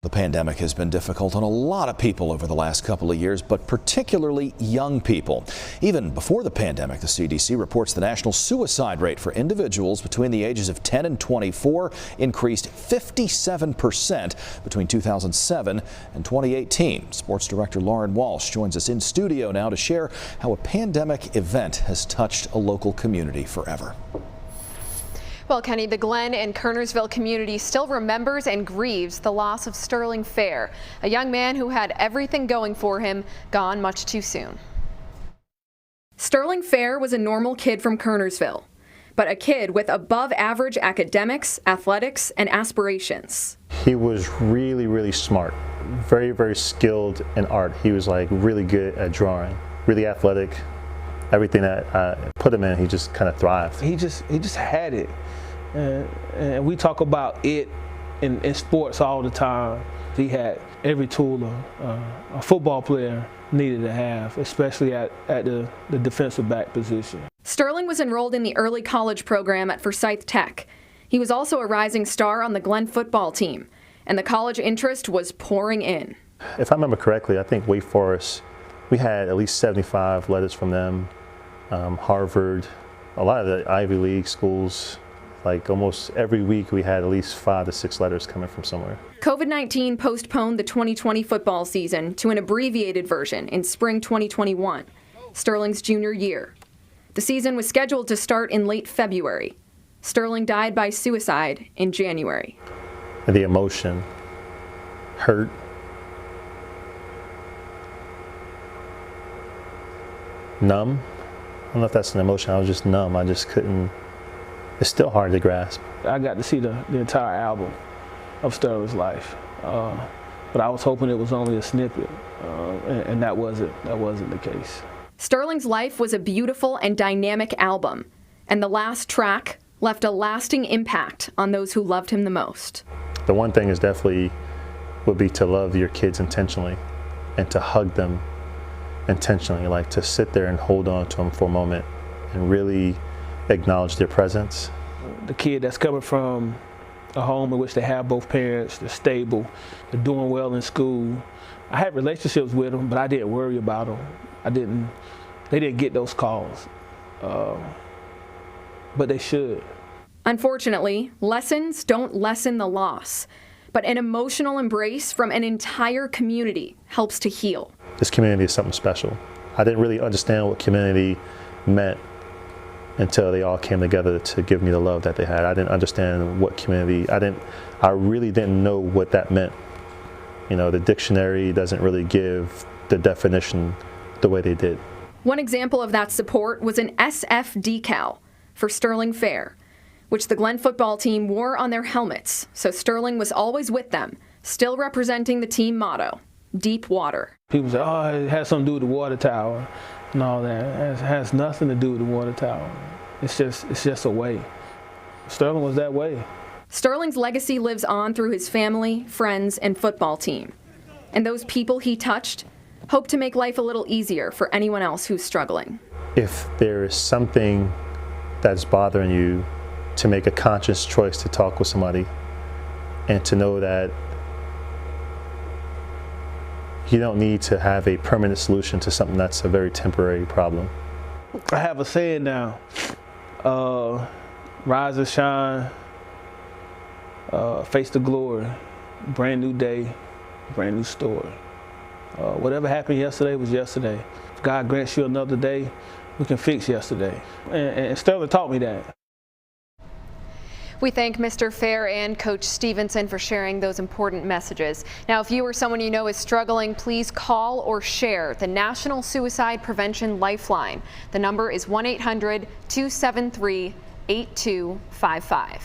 The pandemic has been difficult on a lot of people over the last couple of years, but particularly young people. Even before the pandemic, the CDC reports the national suicide rate for individuals between the ages of 10 and 24 increased 57% between 2007 and 2018. Sports director Lauren Walsh joins us in studio now to share how a pandemic event has touched a local community forever. Well, Kenny, the Glen and Kernersville community still remembers and grieves the loss of Sterling Fair, a young man who had everything going for him, gone much too soon. Sterling Fair was a normal kid from Kernersville, but a kid with above average academics, athletics, and aspirations. He was really, really smart, very, very skilled in art. He was like really good at drawing, really athletic. Everything that I put him in, he just kind of thrived. He just had it. And we talk about it in sports all the time. He had every tool a football player needed to have, especially at the defensive back position. Sterling was enrolled in the early college program at Forsyth Tech. He was also a rising star on the Glen football team, and the college interest was pouring in. If I remember correctly, I think Wake Forest, we had at least 75 letters from them. Harvard, a lot of the Ivy League schools, like almost every week we had at least 5 to 6 letters coming from somewhere. COVID-19 postponed the 2020 football season to an abbreviated version in spring 2021, Sterling's junior year. The season was scheduled to start in late February. Sterling died by suicide in January. The emotion, hurt, numb. I don't know if that's an emotion, I was just numb. I just couldn't, it's still hard to grasp. I got to see the entire album of Sterling's life, but I was hoping it was only a snippet, and that wasn't the case. Sterling's life was a beautiful and dynamic album, and the last track left a lasting impact on those who loved him the most. The one thing is definitely would be to love your kids intentionally and to hug them intentionally, like to sit there and hold on to them for a moment and really acknowledge their presence. The kid that's coming from a home in which they have both parents, they're stable, they're doing well in school. I had relationships with them, but I didn't worry about them. They didn't get those calls, but they should. Unfortunately, lessons don't lessen the loss, but an emotional embrace from an entire community helps to heal. This community is something special. I didn't really understand what community meant until they all came together to give me the love that they had. I didn't understand what community, I really didn't know what that meant. You know, the dictionary doesn't really give the definition the way they did. One example of that support was an SF decal for Sterling Fair, which the Glen football team wore on their helmets, so Sterling was always with them, still representing the team motto, deep water. People say, oh, it has something to do with the water tower and all that. It has nothing to do with the water tower. It's just a way. Sterling was that way. Sterling's legacy lives on through his family, friends, and football team. And those people he touched hope to make life a little easier for anyone else who's struggling. If there is something that's bothering you, to make a conscious choice to talk with somebody and to know that you don't need to have a permanent solution to something that's a very temporary problem. I have a saying now, rise and shine, face the glory, brand new day, brand new story. Whatever happened yesterday was yesterday. If God grants you another day, we can fix yesterday. And Sterling taught me that. We thank Mr. Fair and Coach Stevenson for sharing those important messages. Now, if you or someone you know is struggling, please call or share the National Suicide Prevention Lifeline. The number is 1-800-273-8255.